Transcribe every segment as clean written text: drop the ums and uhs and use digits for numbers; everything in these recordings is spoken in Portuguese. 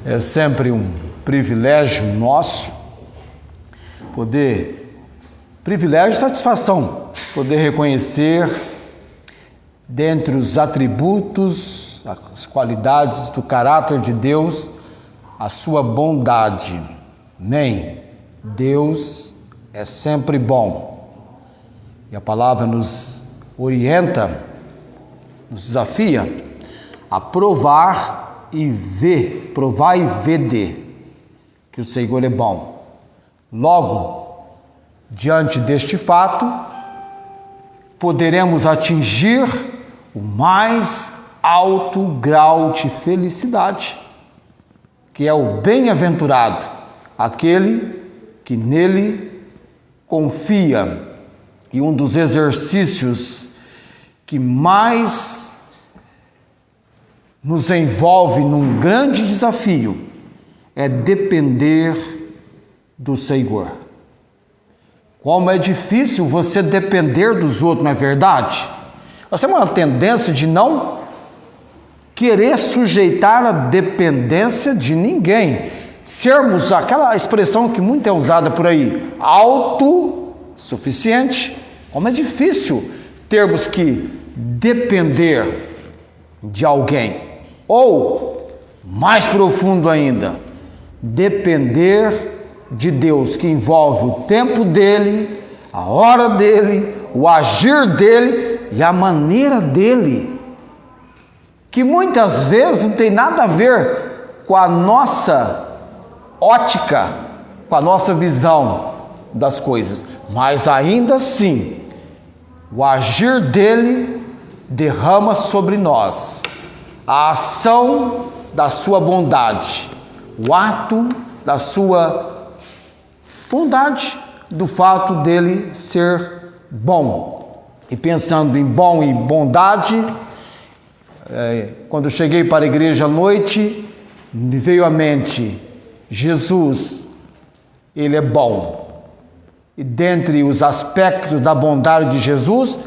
É sempre um privilégio nosso privilégio e satisfação, poder reconhecer dentre os atributos, as qualidades do caráter de Deus, a sua bondade. Amém? Deus é sempre bom. E a palavra nos orienta, nos desafia a provar e vede que o Senhor é bom. Logo, diante deste fato, poderemos atingir o mais alto grau de felicidade, que é o bem-aventurado, aquele que nele confia. E um dos exercícios que mais nos envolve num grande desafio é depender do Senhor. Como é difícil você depender dos outros, não é verdade? Nós temos uma tendência de não querer sujeitar a dependência de ninguém. Sermos, aquela expressão que muito é usada por aí, autossuficiente. Como é difícil termos que depender de alguém. Ou, mais profundo ainda, depender de Deus, que envolve o tempo dele, a hora dele, o agir dele e a maneira dele, que muitas vezes não tem nada a ver com a nossa ótica, com a nossa visão das coisas, mas ainda assim, o agir dele derrama sobre nós a ação da sua bondade, o ato da sua bondade, do fato dele ser bom. E pensando em bom e bondade, quando cheguei para a igreja à noite, me veio à mente, Jesus, ele é bom. E dentre os aspectos da bondade de Jesus,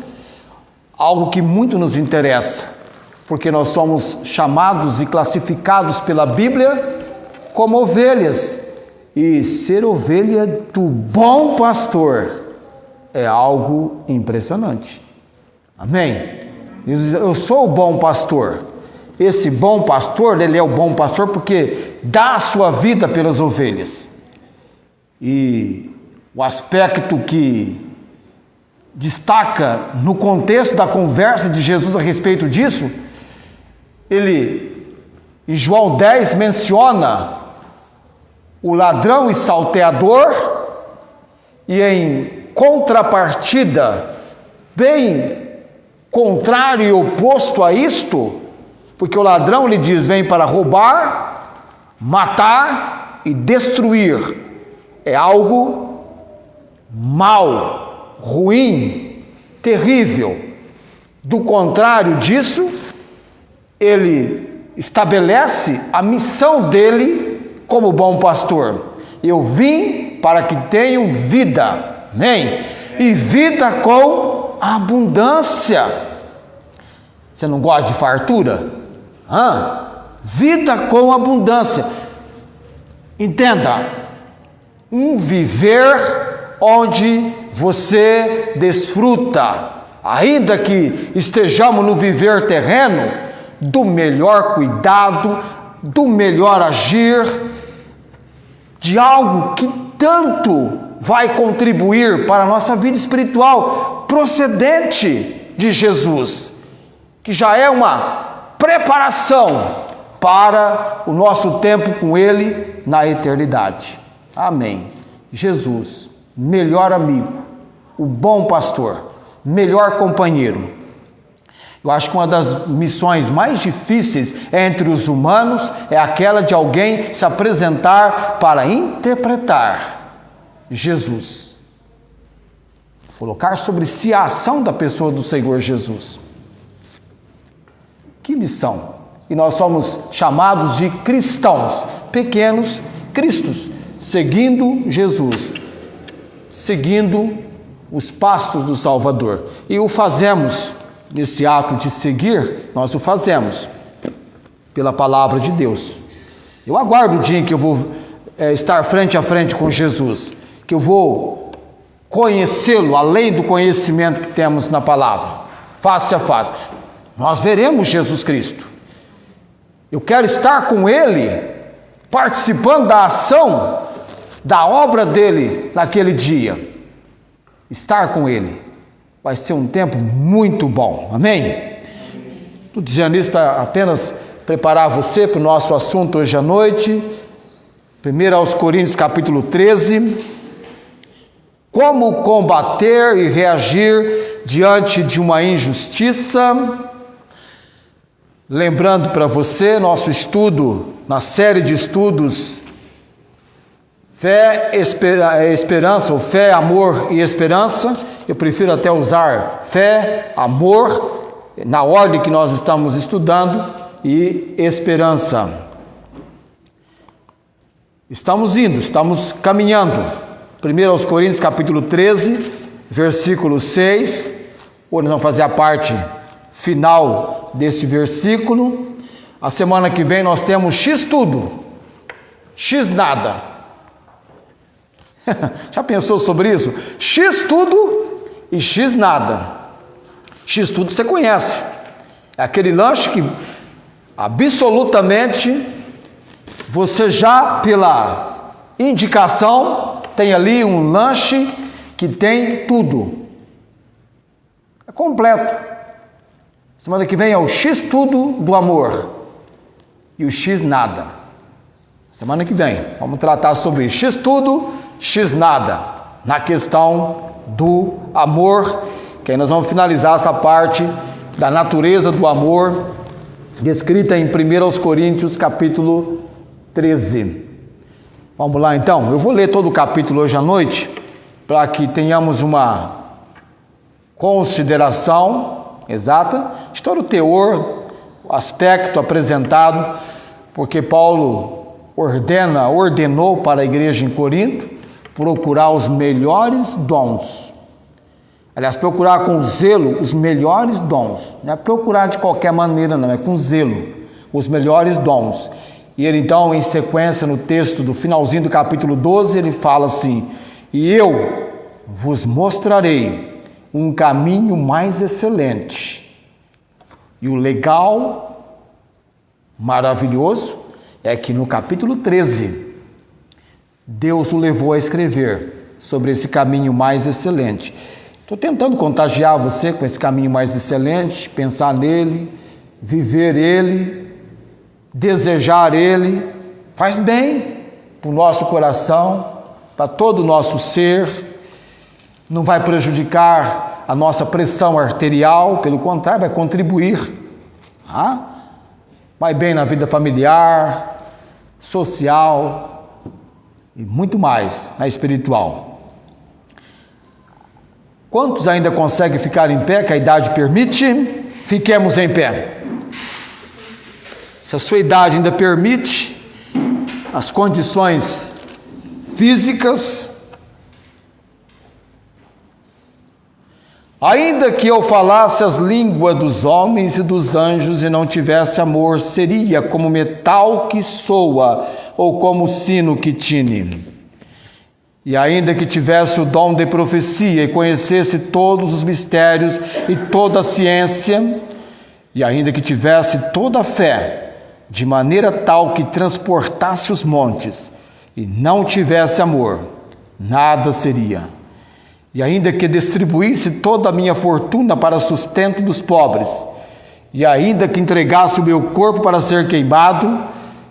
algo que muito nos interessa, porque nós somos chamados e classificados pela Bíblia como ovelhas, e ser ovelha do bom pastor é algo impressionante. Amém? Eu sou o bom pastor. Esse bom pastor, ele é o bom pastor porque dá a sua vida pelas ovelhas. E o aspecto que destaca no contexto da conversa de Jesus a respeito disso, ele, em João 10, menciona o ladrão e salteador, e em contrapartida, bem contrário e oposto a isto, porque o ladrão, ele diz, vem para roubar, matar e destruir. É algo mau, ruim, terrível. Do contrário disso, ele estabelece a missão dele como bom pastor. Eu vim para que tenham vida, amém? E vida com abundância. Você não gosta de fartura? Vida com abundância. Entenda, um viver onde você desfruta, ainda que estejamos no viver terreno, do melhor cuidado, do melhor agir, de algo que tanto vai contribuir para a nossa vida espiritual, procedente de Jesus, que já é uma preparação para o nosso tempo com Ele na eternidade. Amém. Jesus, melhor amigo, o bom pastor, melhor companheiro. Eu acho que uma das missões mais difíceis entre os humanos é aquela de alguém se apresentar para interpretar Jesus. Colocar sobre si a ação da pessoa do Senhor Jesus. Que missão! E nós somos chamados de cristãos, pequenos cristos, seguindo Jesus, seguindo os passos do Salvador. E o fazemos. Nesse ato de seguir, nós o fazemos pela palavra de Deus. Eu aguardo o dia em que eu vou estar frente a frente com Jesus, que eu vou conhecê-lo além do conhecimento que temos na palavra, face a face. Nós veremos Jesus Cristo. Eu quero estar com Ele, participando da ação, da obra dele naquele dia. Estar com Ele vai ser um tempo muito bom, amém? Estou dizendo isso para apenas preparar você para o nosso assunto hoje à noite. 1 aos Coríntios capítulo 13, como combater e reagir diante de uma injustiça. Lembrando para você, nosso estudo, na série de estudos, Fé, Esperança, ou Fé, Amor e Esperança. Eu prefiro até usar Fé, Amor, na ordem que nós estamos estudando, e Esperança. Estamos caminhando. 1 aos Coríntios capítulo 13, versículo 6. Hoje nós vamos fazer a parte final deste versículo. A semana que vem nós temos X tudo, X nada. Já pensou sobre isso? X tudo e X nada. X tudo você conhece. É aquele lanche que absolutamente você já pela indicação tem ali um lanche que tem tudo. É completo. Semana que vem é o X tudo do amor e o X nada. Semana que vem vamos tratar sobre X tudo, X nada, na questão do amor, que aí nós vamos finalizar essa parte da natureza do amor, descrita em 1 aos Coríntios capítulo 13. Vamos lá então, eu vou ler todo o capítulo hoje à noite, para que tenhamos uma consideração exata de todo o teor, o aspecto apresentado, porque Paulo ordenou para a igreja em Corinto procurar os melhores dons. Aliás, procurar com zelo os melhores dons. Não é procurar de qualquer maneira, não, é com zelo os melhores dons. E ele então, em sequência, no texto do finalzinho do capítulo 12, ele fala assim: e eu vos mostrarei um caminho mais excelente. E o legal, maravilhoso, é que no capítulo 13, Deus o levou a escrever sobre esse caminho mais excelente. Estou tentando contagiar você com esse caminho mais excelente, pensar nele, viver ele, desejar ele. Faz bem para o nosso coração, para todo o nosso ser, não vai prejudicar a nossa pressão arterial, pelo contrário, vai contribuir. Vai bem na vida familiar, social e muito mais na espiritual. Quantos ainda conseguem ficar em pé, que a idade permite? Fiquemos em pé. Se a sua idade ainda permite, as condições físicas, ainda que eu falasse as línguas dos homens e dos anjos e não tivesse amor, seria como metal que soa ou como sino que tine. E ainda que tivesse o dom de profecia e conhecesse todos os mistérios e toda a ciência, e ainda que tivesse toda a fé, de maneira tal que transportasse os montes, e não tivesse amor, nada seria. E ainda que distribuísse toda a minha fortuna para sustento dos pobres, e ainda que entregasse o meu corpo para ser queimado,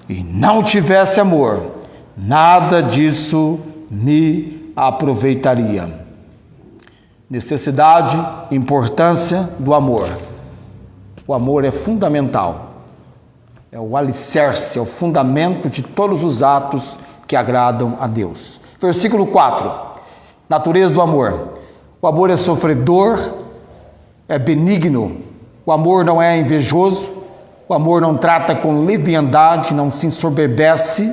e não tivesse amor, nada disso me aproveitaria. Necessidade, importância do amor. O amor é fundamental, é o alicerce, é o fundamento de todos os atos que agradam a Deus. Versículo 4, natureza do amor. O amor é sofredor, é benigno, o amor não é invejoso, o amor não trata com leviandade, não se ensoberbece,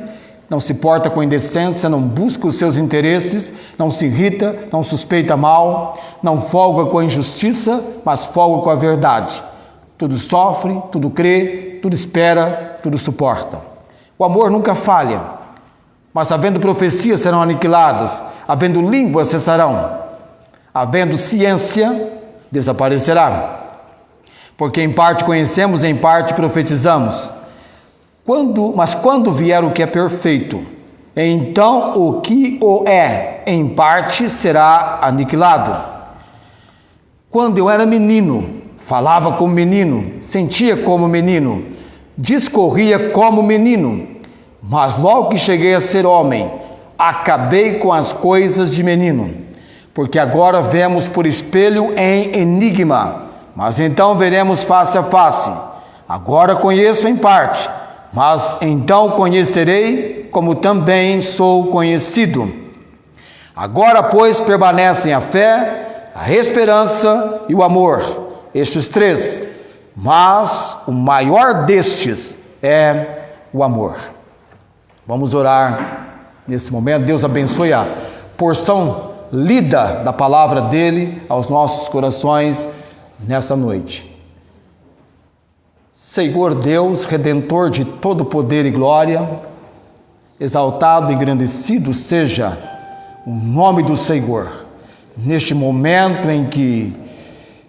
não se porta com indecência, não busca os seus interesses, não se irrita, não suspeita mal, não folga com a injustiça, mas folga com a verdade. Tudo sofre, tudo crê, tudo espera, tudo suporta. O amor nunca falha, mas havendo profecias serão aniquiladas, havendo línguas cessarão, havendo ciência desaparecerá. Porque em parte conhecemos, em parte profetizamos. Mas quando vier o que é perfeito, então o que o é, em parte, será aniquilado. Quando eu era menino, falava como menino, sentia como menino, discorria como menino, mas logo que cheguei a ser homem, acabei com as coisas de menino. Porque agora vemos por espelho em enigma, mas então veremos face a face. Agora conheço em parte, mas então conhecerei como também sou conhecido. Agora, pois, permanecem a fé, a esperança e o amor, estes três, mas o maior destes é o amor. Vamos orar nesse momento. Deus abençoe a porção lida da palavra dele aos nossos corações nessa noite. Senhor Deus, Redentor de todo poder e glória, exaltado e engrandecido seja o nome do Senhor, neste momento em que,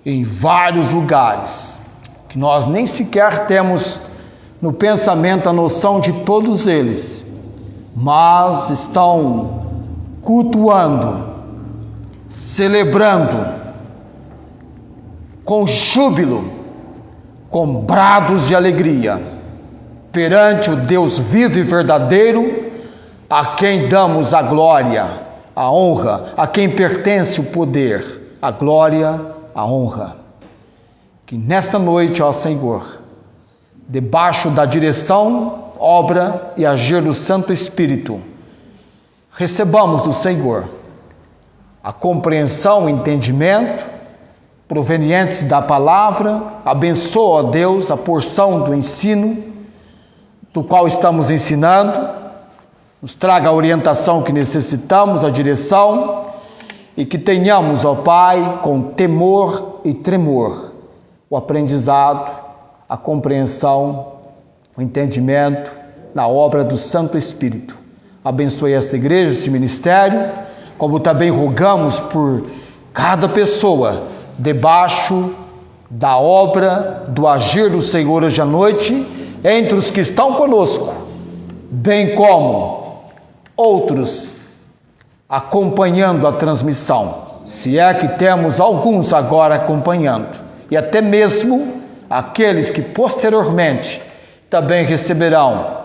em vários lugares, que nós nem sequer temos no pensamento a noção de todos eles, mas estão cultuando, celebrando, com júbilo, com brados de alegria, perante o Deus vivo e verdadeiro, a quem damos a glória, a honra, a quem pertence o poder, a glória, a honra. Que nesta noite, ó Senhor, debaixo da direção, obra e agir do Santo Espírito, recebamos do Senhor a compreensão, o entendimento provenientes da palavra. Abençoa, ó Deus, a porção do ensino do qual estamos ensinando, nos traga a orientação que necessitamos, a direção, e que tenhamos, ó Pai, com temor e tremor, o aprendizado, a compreensão, o entendimento na obra do Santo Espírito. Abençoe esta igreja, este ministério, como também rogamos por cada pessoa debaixo da obra do agir do Senhor hoje à noite, entre os que estão conosco, bem como outros acompanhando a transmissão, se é que temos alguns agora acompanhando, e até mesmo aqueles que posteriormente também receberão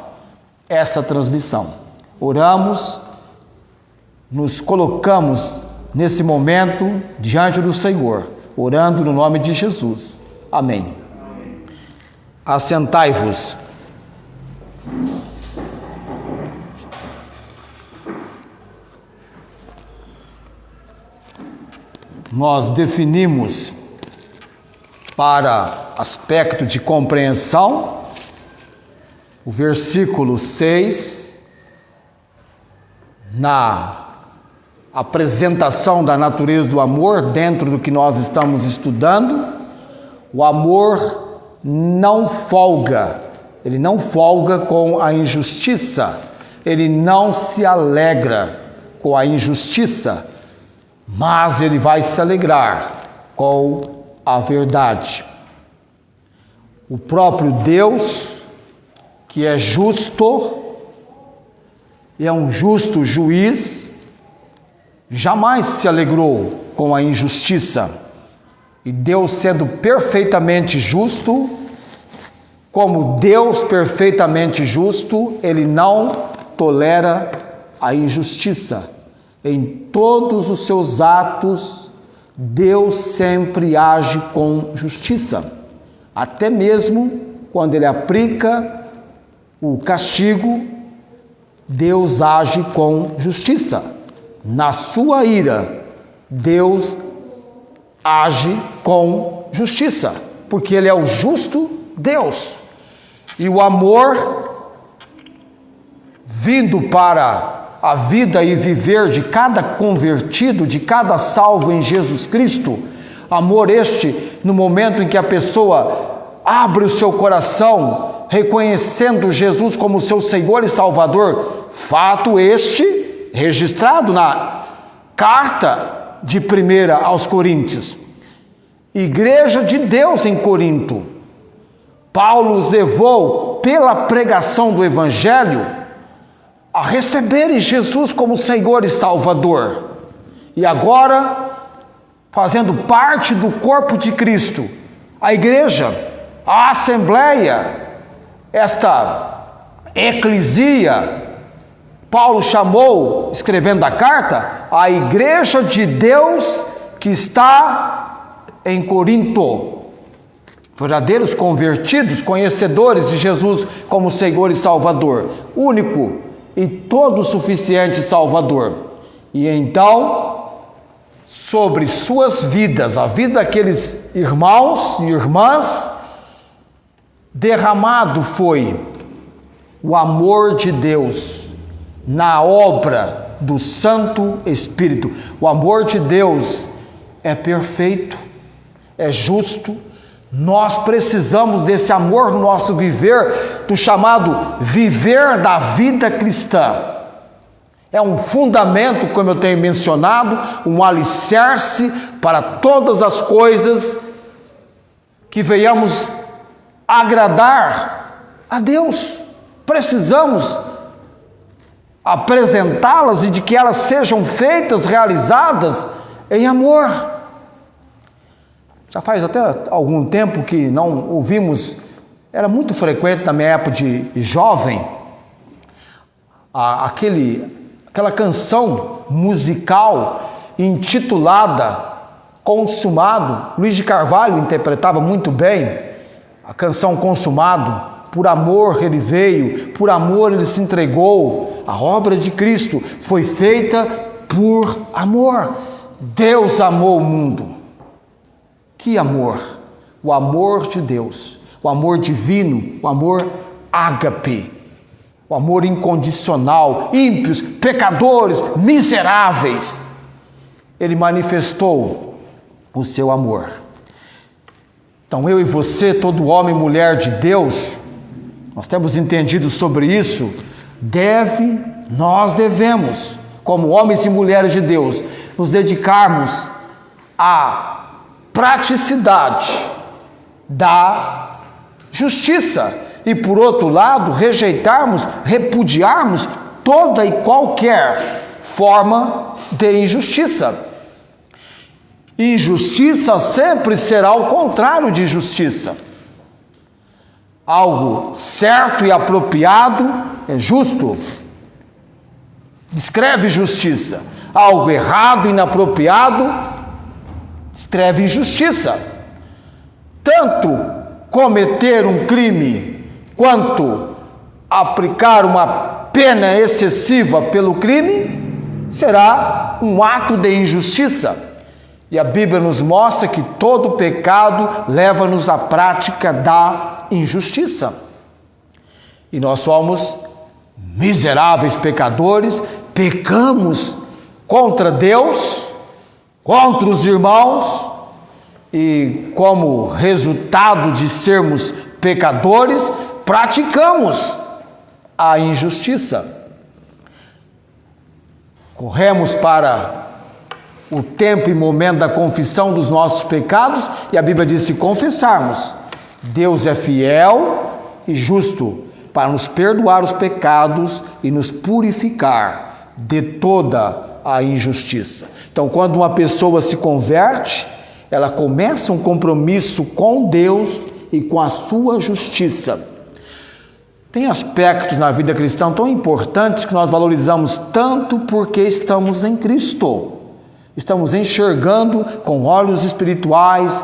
essa transmissão. Oramos, nos colocamos nesse momento diante do Senhor, orando no nome de Jesus. Amém. Assentai-vos. Nós definimos para aspecto de compreensão o versículo 6, na apresentação da natureza do amor dentro do que nós estamos estudando. O amor não folga, ele não folga com a injustiça, ele não se alegra com a injustiça, mas ele vai se alegrar com a verdade. O próprio Deus, que é justo, e é um justo juiz, jamais se alegrou com a injustiça. E Deus, sendo perfeitamente justo, como Deus perfeitamente justo, ele não tolera a injustiça. Em todos os seus atos, Deus sempre age com justiça. Até mesmo quando ele aplica o castigo, Deus age com justiça. Na sua ira, Deus age com justiça, porque ele é o justo Deus. E o amor vindo para a vida e viver de cada convertido, de cada salvo em Jesus Cristo, amor este, no momento em que a pessoa abre o seu coração reconhecendo Jesus como seu Senhor e Salvador, fato este registrado na carta de 1 aos Coríntios. Igreja de Deus em Corinto. Paulo os levou, pela pregação do Evangelho, a receberem Jesus como Senhor e Salvador. E agora, fazendo parte do corpo de Cristo, a igreja, a assembleia, esta eclesia, Paulo chamou, escrevendo a carta, a igreja de Deus que está em Corinto. Verdadeiros convertidos, conhecedores de Jesus como Senhor e Salvador, único e todo suficiente Salvador. E então, sobre suas vidas, a vida daqueles irmãos e irmãs, derramado foi o amor de Deus na obra do Santo Espírito. O amor de Deus é perfeito, é justo. Nós precisamos desse amor no nosso viver, do chamado viver da vida cristã. É um fundamento, como eu tenho mencionado, um alicerce para todas as coisas que venhamos agradar a Deus. Precisamos apresentá-las e de que elas sejam feitas, realizadas em amor. Já faz até algum tempo que não ouvimos, era muito frequente na minha época de jovem, aquela canção musical intitulada Consumado. Luiz de Carvalho interpretava muito bem a canção Consumado. Por amor ele veio, por amor ele se entregou. A obra de Cristo foi feita por amor. Deus amou o mundo. Que amor? O amor de Deus, o amor divino, o amor ágape, o amor incondicional, ímpios, pecadores, miseráveis. Ele manifestou o seu amor. Então eu e você, todo homem e mulher de Deus, nós temos entendido sobre isso, nós devemos, como homens e mulheres de Deus, nos dedicarmos à praticidade da justiça e, por outro lado, rejeitarmos, repudiarmos toda e qualquer forma de injustiça. Injustiça sempre será o contrário de justiça. Algo certo e apropriado é justo, descreve justiça. Algo errado e inapropriado descreve injustiça. Tanto cometer um crime quanto aplicar uma pena excessiva pelo crime será um ato de injustiça. E a Bíblia nos mostra que todo pecado leva-nos à prática da injustiça. E nós somos miseráveis pecadores, pecamos contra Deus, contra os irmãos, e como resultado de sermos pecadores, praticamos a injustiça. Corremos para o tempo e momento da confissão dos nossos pecados, e a Bíblia diz: se confessarmos, Deus é fiel e justo para nos perdoar os pecados e nos purificar de toda a injustiça. Então, quando uma pessoa se converte, ela começa um compromisso com Deus e com a sua justiça. Tem aspectos na vida cristã tão importantes que nós valorizamos tanto porque estamos em Cristo. Estamos enxergando com olhos espirituais,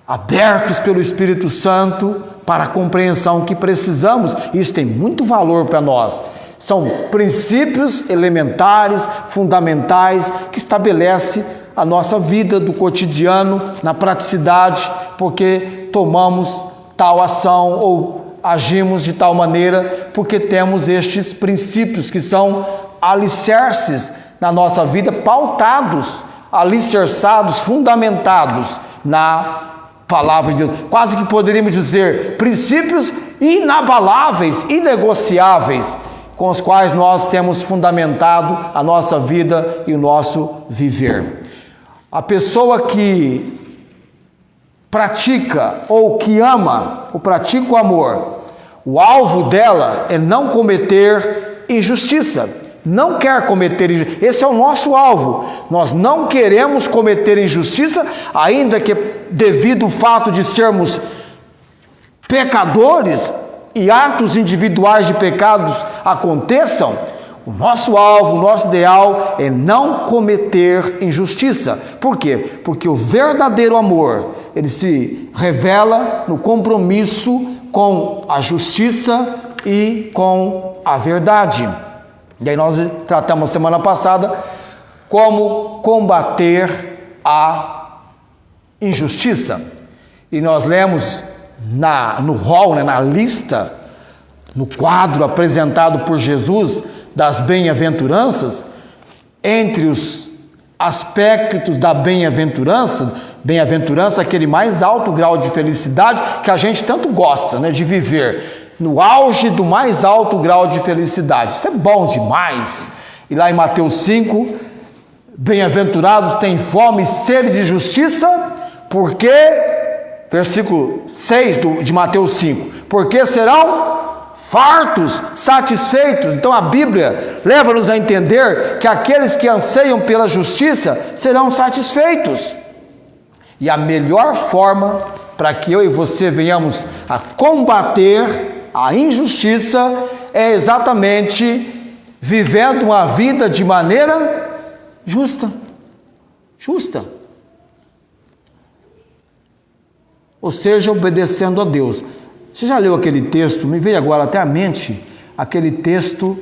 abertos pelo Espírito Santo para a compreensão que precisamos. Isso tem muito valor para nós. São princípios elementares, fundamentais, que estabelecem a nossa vida do cotidiano, na praticidade, porque tomamos tal ação ou agimos de tal maneira, porque temos estes princípios que são alicerces na nossa vida, pautados, alicerçados, fundamentados na palavra de Deus. Quase que poderíamos dizer princípios inabaláveis, inegociáveis, com os quais nós temos fundamentado a nossa vida e o nosso viver. A pessoa que pratica ou que ama, ou pratica o amor, o alvo dela é não cometer injustiça. Não quer cometer injustiça. Esse é o nosso alvo. Nós não queremos cometer injustiça, ainda que devido ao fato de sermos pecadores e atos individuais de pecados aconteçam, o nosso alvo, o nosso ideal é não cometer injustiça. Por quê? Porque o verdadeiro amor, ele se revela no compromisso com a justiça e com a verdade. E aí nós tratamos semana passada como combater a injustiça. E nós lemos no rol, na lista, no quadro apresentado por Jesus das bem-aventuranças, entre os aspectos da bem-aventurança, aquele mais alto grau de felicidade que a gente tanto gosta, de viver, no auge do mais alto grau de felicidade. Isso é bom demais. E lá em Mateus 5, bem-aventurados têm fome e sede de justiça, porque, versículo 6 de Mateus 5, porque serão fartos, satisfeitos. Então a Bíblia leva-nos a entender que aqueles que anseiam pela justiça serão satisfeitos. E a melhor forma para que eu e você venhamos a combater a injustiça é exatamente vivendo uma vida de maneira justa. Ou seja, obedecendo a Deus. Você já leu aquele texto? Me veio agora até à mente aquele texto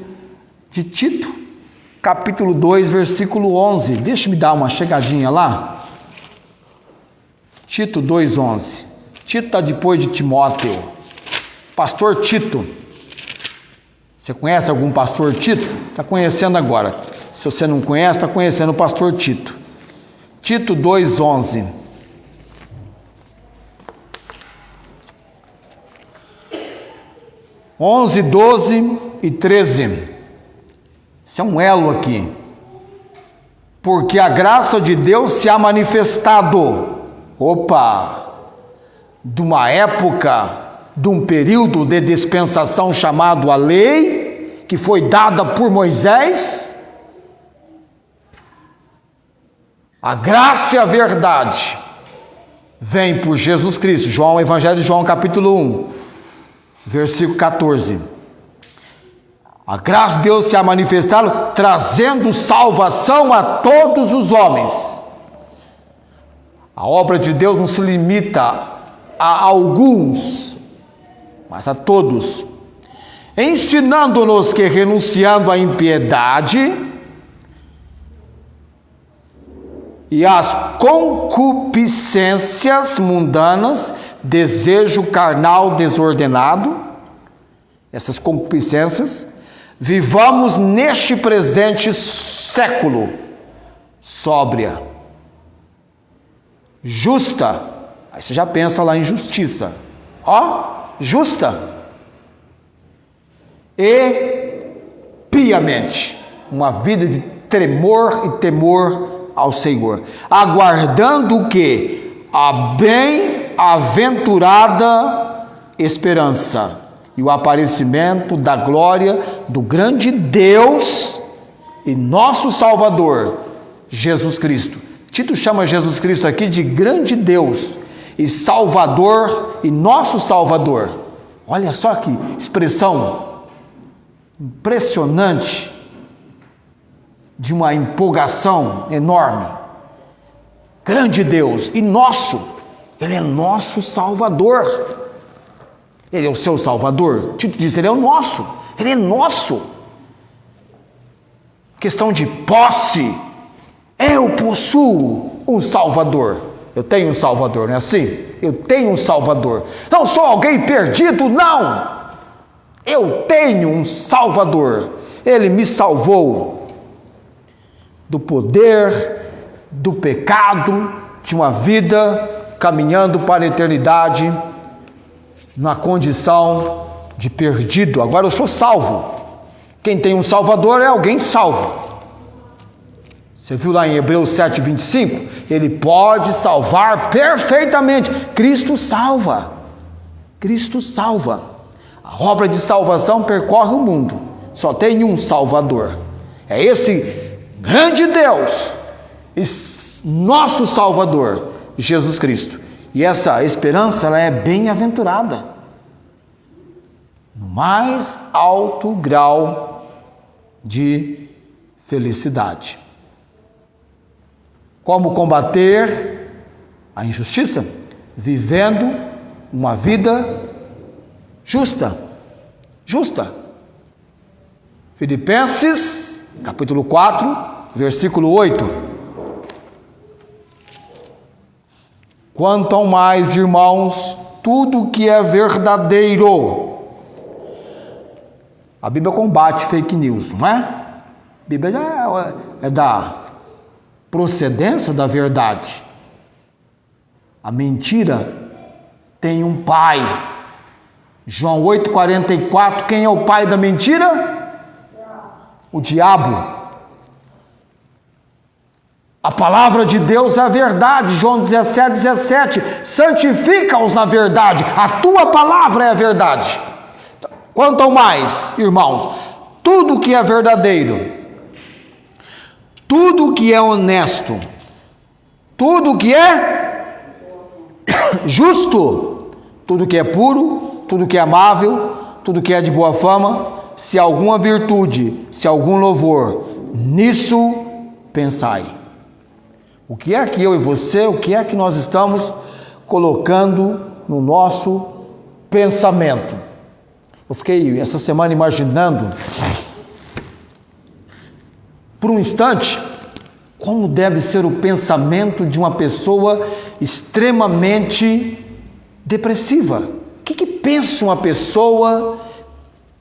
de Tito, capítulo 2, versículo 11. Deixa-me dar uma chegadinha lá. Tito 2:11. Tito está depois de Timóteo. Pastor Tito. Você conhece algum pastor Tito? Está conhecendo agora. Se você não conhece, está conhecendo o pastor Tito. Tito 2:11. (11, 12 e 13). Isso é um elo aqui. Porque a graça de Deus se há manifestado. De uma época, de um período de dispensação chamado a lei, que foi dada por Moisés. A graça e a verdade vem por Jesus Cristo. Evangelho de João, capítulo 1, versículo 14. A graça de Deus se há manifestado, trazendo salvação a todos os homens. A obra de Deus não se limita a alguns, mas a todos, ensinando-nos que, renunciando à impiedade e às concupiscências mundanas, desejo carnal desordenado, essas concupiscências, vivamos neste presente século sóbria, justa. Aí você já pensa lá em justiça. Justa e piamente, uma vida de tremor e temor ao Senhor, aguardando o que? A bem-aventurada esperança e o aparecimento da glória do grande Deus e nosso Salvador, Jesus Cristo. Tito chama Jesus Cristo aqui de grande Deus e Salvador e nosso Salvador. Olha só que expressão impressionante, de uma empolgação enorme. Grande Deus e nosso, Ele é nosso Salvador. Ele é o seu Salvador? Tito diz, Ele é o nosso, Ele é nosso. Questão de posse, eu possuo um Salvador. Eu tenho um Salvador, não é assim? Eu tenho um Salvador. Não sou alguém perdido, não. Eu tenho um Salvador. Ele me salvou do poder, do pecado, de uma vida caminhando para a eternidade na condição de perdido. Agora eu sou salvo. Quem tem um Salvador é alguém salvo. Você viu lá em Hebreus 7:25? Ele pode salvar perfeitamente. Cristo salva. Cristo salva. A obra de salvação percorre o mundo. Só tem um Salvador. É esse grande Deus, nosso Salvador, Jesus Cristo. E essa esperança, ela é bem-aventurada. No mais alto grau de felicidade. Como combater a injustiça? Vivendo uma vida justa. Justa. Filipenses, capítulo 4, versículo 8. Quanto ao mais, irmãos, tudo que é verdadeiro. A Bíblia combate fake news, não é? A Bíblia é da procedência da verdade. A mentira tem um pai. João 8,44, quem é o pai da mentira? O diabo. A palavra de Deus é a verdade. João 17:17, santifica-os na verdade, a tua palavra é a verdade. Quanto ao mais, irmãos, tudo que é verdadeiro, tudo que é honesto, tudo que é justo, tudo que é puro, tudo que é amável, tudo que é de boa fama, se alguma virtude, se algum louvor, nisso pensai. O que é que eu e você, o que é que nós estamos colocando no nosso pensamento? Eu fiquei essa semana imaginando, por um instante, como deve ser o pensamento de uma pessoa extremamente depressiva. O que pensa uma pessoa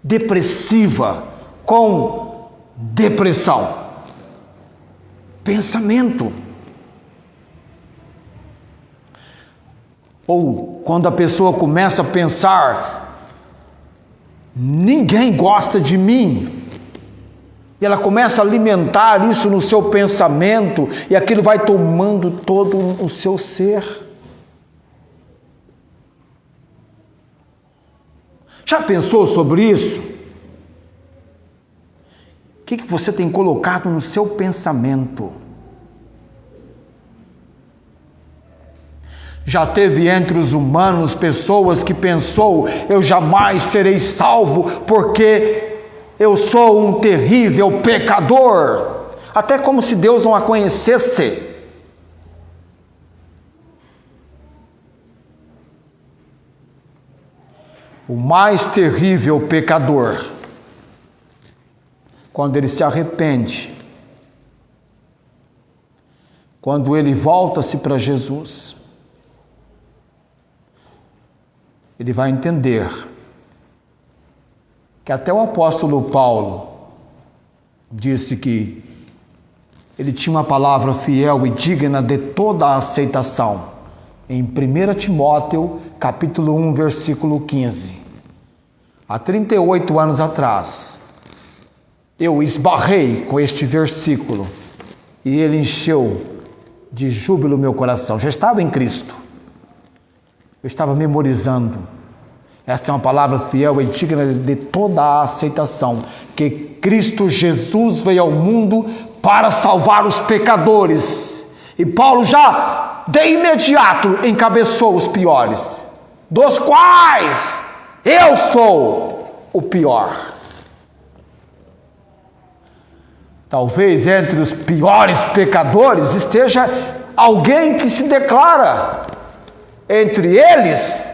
depressiva, com depressão? Pensamento. Ou quando a pessoa começa a pensar, ninguém gosta de mim, e ela começa a alimentar isso no seu pensamento, e aquilo vai tomando todo o seu ser. Já pensou sobre isso? O que você tem colocado no seu pensamento? Já teve entre os humanos pessoas que pensou, eu jamais serei salvo porque eu sou um terrível pecador, até como se Deus não a conhecesse. O mais terrível pecador, quando ele se arrepende, quando ele volta-se para Jesus, ele vai entender que até o apóstolo Paulo disse que ele tinha uma palavra fiel e digna de toda a aceitação. Em 1 Timóteo, capítulo 1, versículo 15. Há 38 anos atrás, eu esbarrei com este versículo e ele encheu de júbilo meu coração. Já estava em Cristo. Eu estava memorizando. Esta é uma palavra fiel e digna de toda a aceitação, que Cristo Jesus veio ao mundo para salvar os pecadores. E Paulo já de imediato encabeçou os piores, dos quais eu sou o pior. Talvez entre os piores pecadores esteja alguém que se declara, entre eles,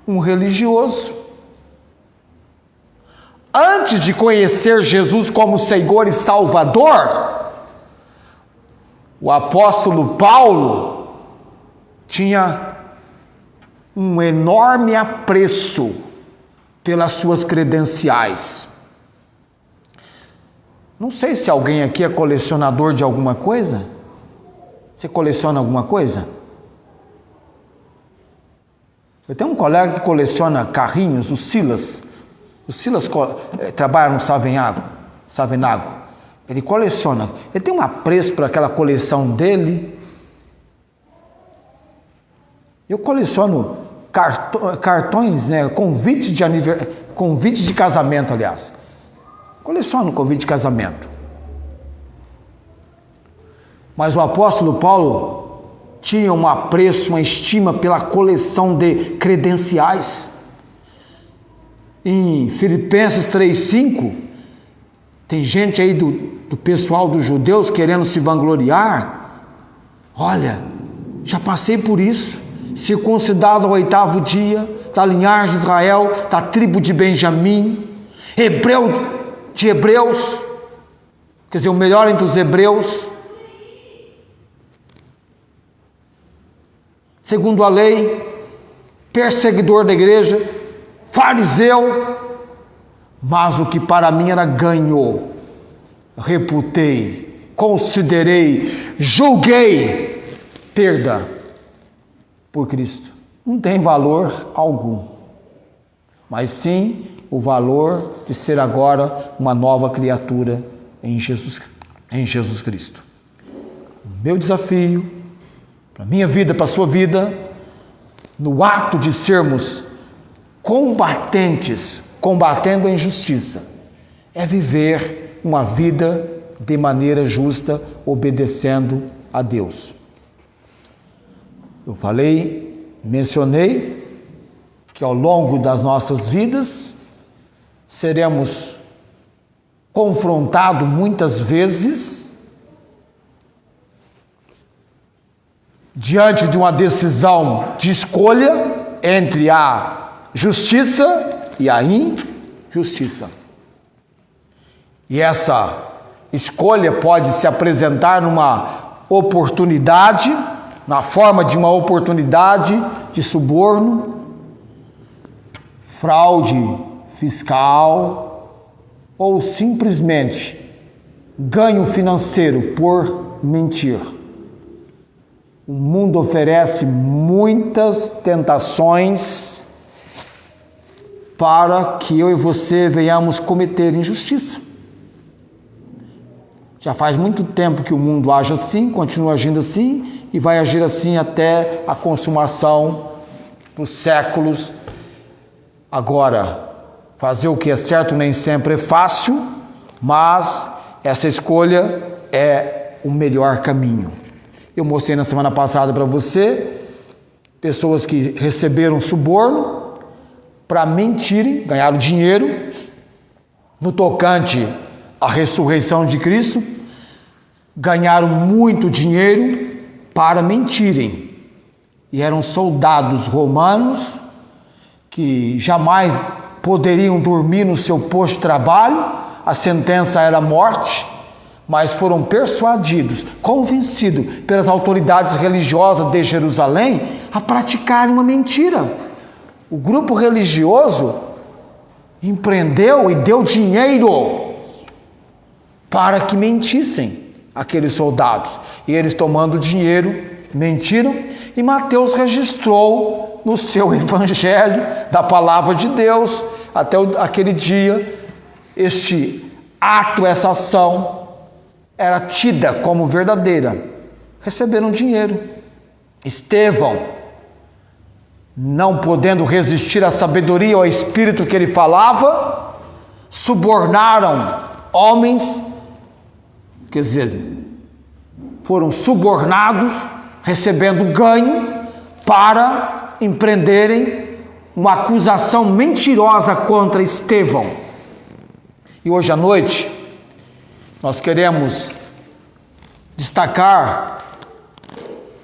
um religioso. Antes de conhecer Jesus como Senhor e Salvador, o apóstolo Paulo tinha um enorme apreço pelas suas credenciais. Não sei se alguém aqui é colecionador de alguma coisa. Você coleciona alguma coisa? Eu tenho um colega que coleciona carrinhos, o Silas. O Silas trabalha no Savenago. Ele coleciona. Ele tem um apreço para aquela coleção dele. Eu coleciono cartões, né, convite de casamento, aliás. Coleciono convite de casamento. Mas o apóstolo Paulo tinha um apreço, uma estima pela coleção de credenciais. Em Filipenses 3,5, tem gente aí do pessoal dos judeus querendo se vangloriar. Olha, já passei por isso. Circuncidado ao 8º dia, da linhagem de Israel, da tribo de Benjamim, hebreu de hebreus, quer dizer, o melhor entre os hebreus, segundo a lei, perseguidor da igreja, fariseu, mas o que para mim era ganho, reputei, considerei, julguei perda por Cristo. Não tem valor algum, mas sim o valor de ser agora uma nova criatura em Jesus Cristo. O meu desafio, para a minha vida, para a sua vida, no ato de sermos combatentes, combatendo a injustiça, é viver uma vida de maneira justa, obedecendo a Deus. Eu mencionei que ao longo das nossas vidas seremos confrontados muitas vezes diante de uma decisão de escolha entre a justiça e a injustiça. E essa escolha pode se apresentar numa oportunidade, na forma de uma oportunidade de suborno, fraude fiscal ou simplesmente ganho financeiro por mentir. O mundo oferece muitas tentações para que eu e você venhamos cometer injustiça. Já faz muito tempo que o mundo age assim, continua agindo assim e vai agir assim até a consumação dos séculos. Agora, fazer o que é certo nem sempre é fácil, mas essa escolha é o melhor caminho. Eu mostrei na semana passada para você pessoas que receberam suborno para mentirem, ganharam dinheiro no tocante à ressurreição de Cristo, ganharam muito dinheiro para mentirem. E eram soldados romanos que jamais poderiam dormir no seu posto de trabalho, a sentença era morte, mas foram persuadidos, convencidos pelas autoridades religiosas de Jerusalém a praticarem uma mentira. O grupo religioso empreendeu e deu dinheiro para que mentissem aqueles soldados. E eles, tomando dinheiro, mentiram, e Mateus registrou no seu evangelho da palavra de Deus, até aquele dia, este ato, essa ação, era tida como verdadeira. Receberam dinheiro. Estevão, não podendo resistir à sabedoria ou ao espírito que ele falava, subornaram homens, quer dizer, foram subornados, recebendo ganho, para empreenderem uma acusação mentirosa contra Estevão. E hoje à noite, nós queremos destacar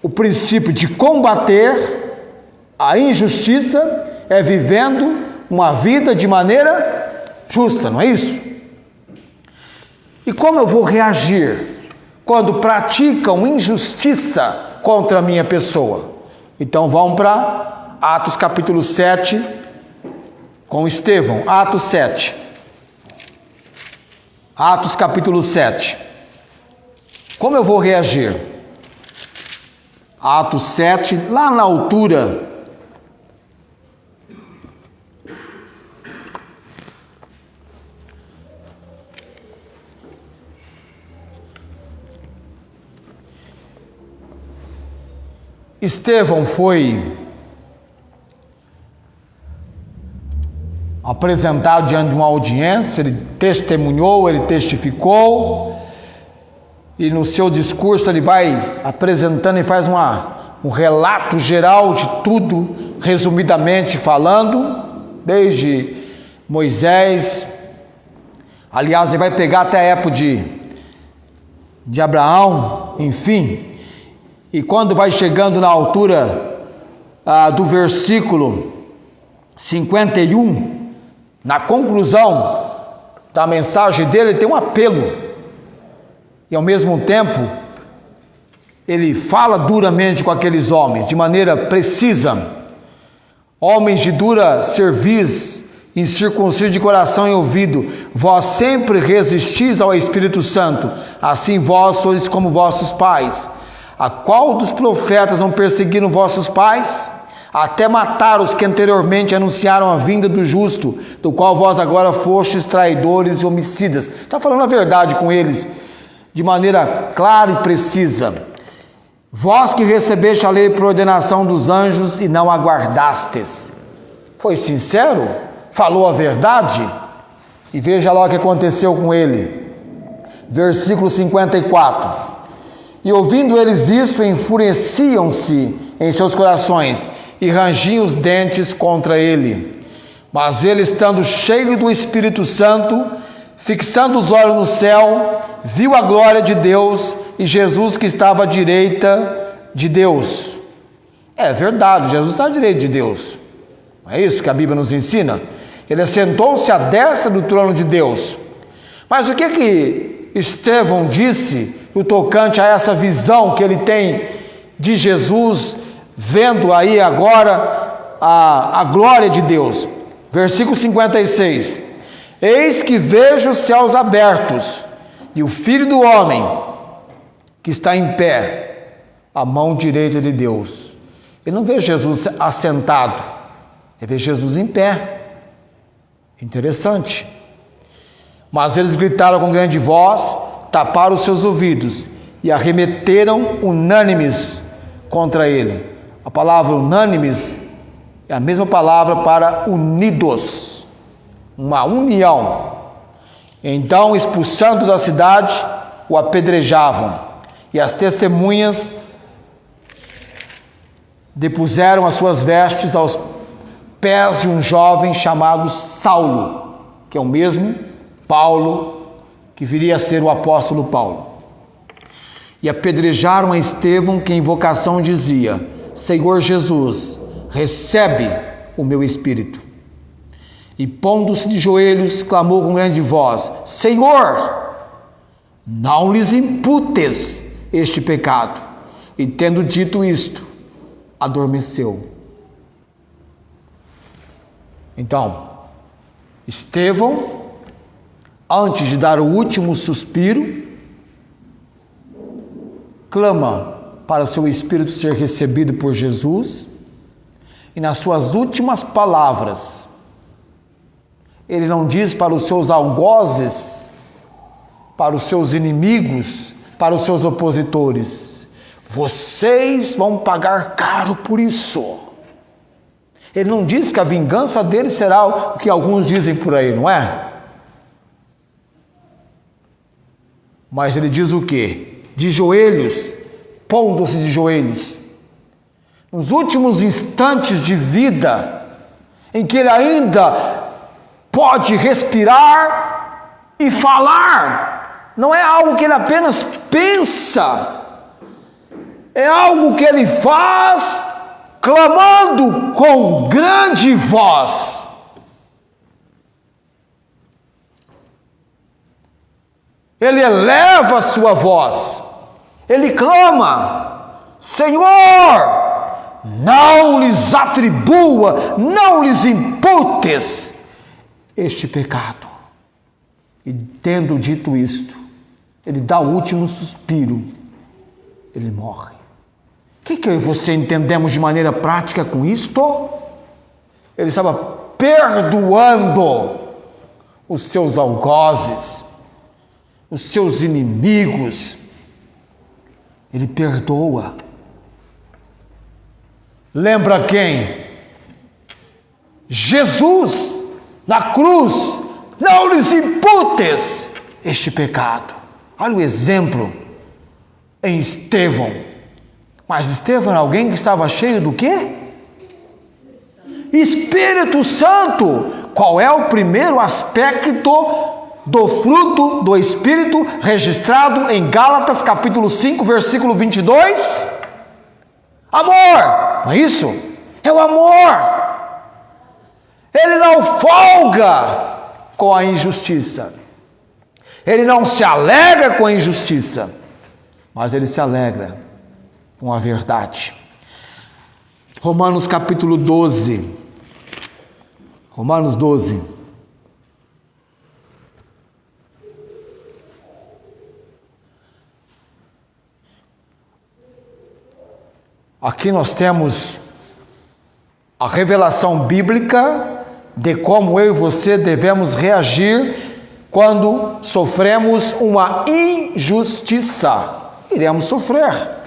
o princípio de combater a injustiça é vivendo uma vida de maneira justa, não é isso? E como eu vou reagir quando praticam injustiça contra a minha pessoa? Então vamos para Atos capítulo 7 com Estevão. Atos 7. Atos capítulo 7. Como eu vou reagir? Atos 7, lá na altura Estevão foi apresentado diante de uma audiência, ele testemunhou, ele testificou, e no seu discurso ele vai apresentando e faz um relato geral de tudo, resumidamente falando, desde Moisés, aliás, ele vai pegar até a época de Abraão, enfim, e quando vai chegando na altura do versículo 51, na conclusão da mensagem dele, ele tem um apelo, e ao mesmo tempo, ele fala duramente com aqueles homens, de maneira precisa, homens de dura cerviz, incircuncisos de coração e ouvido, vós sempre resistis ao Espírito Santo, assim vós sois como vossos pais. A qual dos profetas não perseguiram vossos pais? Até matar os que anteriormente anunciaram a vinda do justo, do qual vós agora fostes traidores e homicidas. Está falando a verdade com eles, de maneira clara e precisa. Vós que recebeste a lei por ordenação dos anjos e não aguardastes. Foi sincero? Falou a verdade? E veja lá o que aconteceu com ele. Versículo 54. E ouvindo eles isto, enfureciam-se em seus corações e rangiam os dentes contra ele. Mas ele, estando cheio do Espírito Santo, fixando os olhos no céu, viu a glória de Deus e Jesus que estava à direita de Deus. É verdade, Jesus está à direita de Deus. Não é isso que a Bíblia nos ensina? Ele assentou-se à destra do trono de Deus. Mas o que Estevão disse no tocante a essa visão que ele tem de Jesus, vendo aí agora a glória de Deus? Versículo 56. Eis que vejo os céus abertos e o Filho do Homem que está em pé, à mão direita de Deus. Ele não vê Jesus assentado, ele vê Jesus em pé. Interessante. Mas eles gritaram com grande voz, taparam os seus ouvidos e arremeteram unânimes contra ele. A palavra unânimes é a mesma palavra para unidos, uma união. Então, expulsando da cidade, o apedrejavam, e as testemunhas depuseram as suas vestes aos pés de um jovem chamado Saulo, que é o mesmo Paulo que viria a ser o apóstolo Paulo. E apedrejaram a Estevão, que em invocação dizia: Senhor Jesus, recebe o meu espírito. E pondo-se de joelhos, clamou com grande voz: Senhor, não lhes imputes este pecado. E tendo dito isto, adormeceu. Então, Estevão, antes de dar o último suspiro, clama para o seu espírito ser recebido por Jesus, e nas suas últimas palavras, ele não diz para os seus algozes, para os seus inimigos, para os seus opositores: vocês vão pagar caro por isso. Ele não diz que a vingança dele será o que alguns dizem por aí, não é? Mas ele diz o quê? De joelhos, pondo-se de joelhos, nos últimos instantes de vida, em que ele ainda pode respirar e falar, não é algo que ele apenas pensa, é algo que ele faz clamando com grande voz. Ele eleva a sua voz, ele clama: Senhor, não lhes atribua, não lhes imputes este pecado. E tendo dito isto, ele dá o último suspiro, ele morre. O que eu e você entendemos de maneira prática com isto? Ele estava perdoando os seus algozes, os seus inimigos. Ele perdoa. lembra quem? Jesus, na cruz, não lhes imputes este pecado. Olha o exemplo em Estevão. Mas Estevão era alguém que estava cheio do quê? Espírito Santo. Qual é o primeiro aspecto do fruto do Espírito registrado em Gálatas capítulo 5, versículo 22? Amor, não é isso? É o amor. Ele não folga com a injustiça. Ele não se alegra com a injustiça, mas ele se alegra com a verdade. Romanos capítulo 12. Romanos 12. Aqui nós temos a revelação bíblica de como eu e você devemos reagir quando sofremos uma injustiça. Iremos sofrer.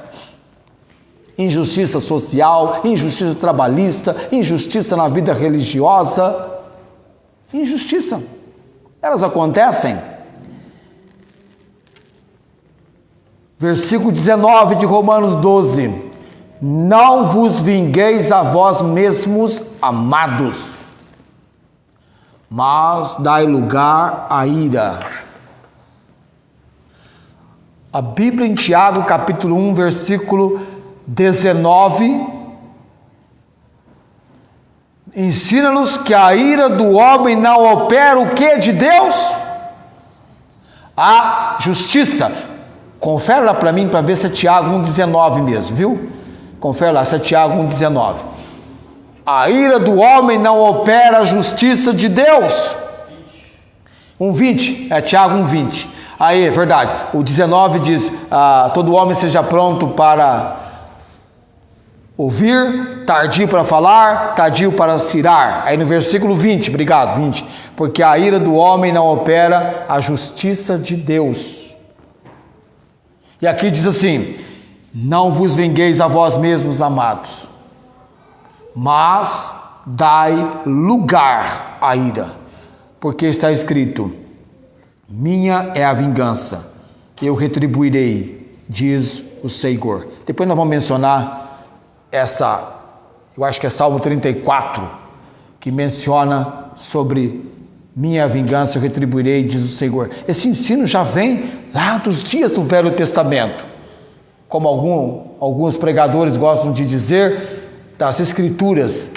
Injustiça social, injustiça trabalhista, injustiça na vida religiosa. Injustiça. Elas acontecem. Versículo 19 de Romanos 12. Não vos vingueis a vós mesmos, amados, mas dai lugar à ira. A Bíblia em Tiago, capítulo 1, versículo 19, ensina-nos que a ira do homem não opera o que de Deus? A justiça. Confere lá para mim, para ver se é Tiago 1,19 mesmo, viu? Confere lá, se é Tiago 1,19. A ira do homem não opera a justiça de Deus. 1,20, é Tiago 1,20. Aí, é verdade, o 19 diz, todo homem seja pronto para ouvir, tardio para falar, tardio para se irar. Aí no versículo 20, obrigado, 20. Porque a ira do homem não opera a justiça de Deus. E aqui diz assim, não vos vingueis a vós mesmos, amados, mas dai lugar à ira, porque está escrito, minha é a vingança, eu retribuirei, diz o Senhor. Depois nós vamos mencionar eu acho que é Salmo 34, que menciona sobre minha vingança, eu retribuirei, diz o Senhor. Esse ensino já vem lá dos dias do Velho Testamento, como alguns pregadores gostam de dizer, das escrituras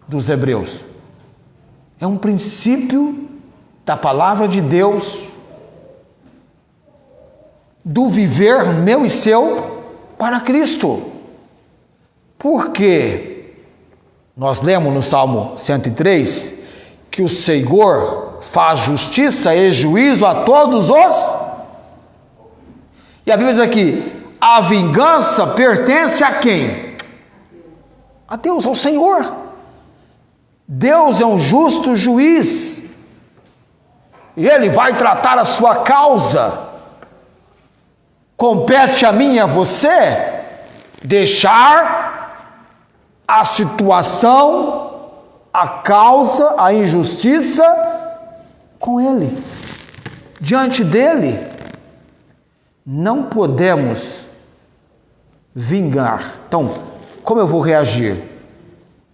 dos hebreus. É um princípio da palavra de Deus, do viver meu e seu para Cristo. Porque nós lemos no Salmo 103 que o Senhor faz justiça e juízo a todos os. E a Bíblia diz aqui, a vingança pertence a quem? A Deus, ao Senhor. Deus é um justo juiz. E Ele vai tratar a sua causa. Compete a mim e a você deixar a situação, a causa, a injustiça com Ele, diante dEle. Não podemos vingar. Então, como eu vou reagir?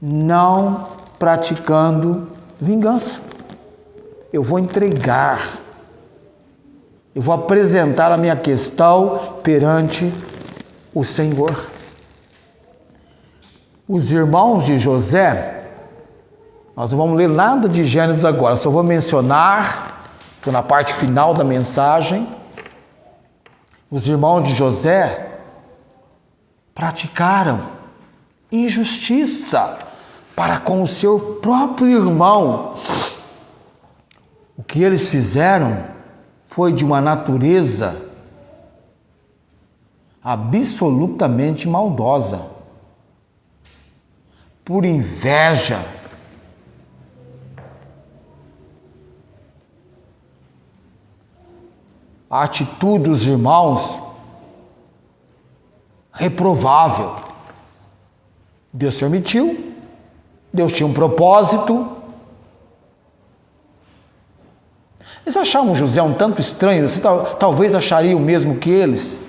Não praticando vingança. Eu vou entregar. Eu vou apresentar a minha questão perante o Senhor. Os irmãos de José, nós não vamos ler nada de Gênesis agora, só vou mencionar, estou na parte final da mensagem, os irmãos de José praticaram injustiça para com o seu próprio irmão. O que eles fizeram foi de uma natureza absolutamente maldosa, por inveja. A atitude dos irmãos reprovável. Deus permitiu, Deus tinha um propósito. Eles achavam José um tanto estranho, você talvez acharia o mesmo que eles.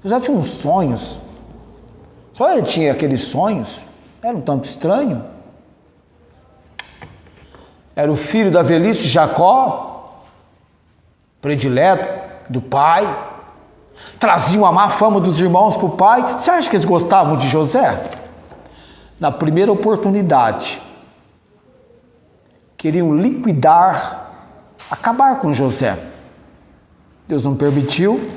José tinha uns sonhos, só ele tinha aqueles sonhos, era um tanto estranho. Era o filho da velhice de Jacó, predileto do pai, trazia uma má fama dos irmãos para o pai. Você acha que eles gostavam de José? Na primeira oportunidade, queriam liquidar, acabar com José. Deus não permitiu,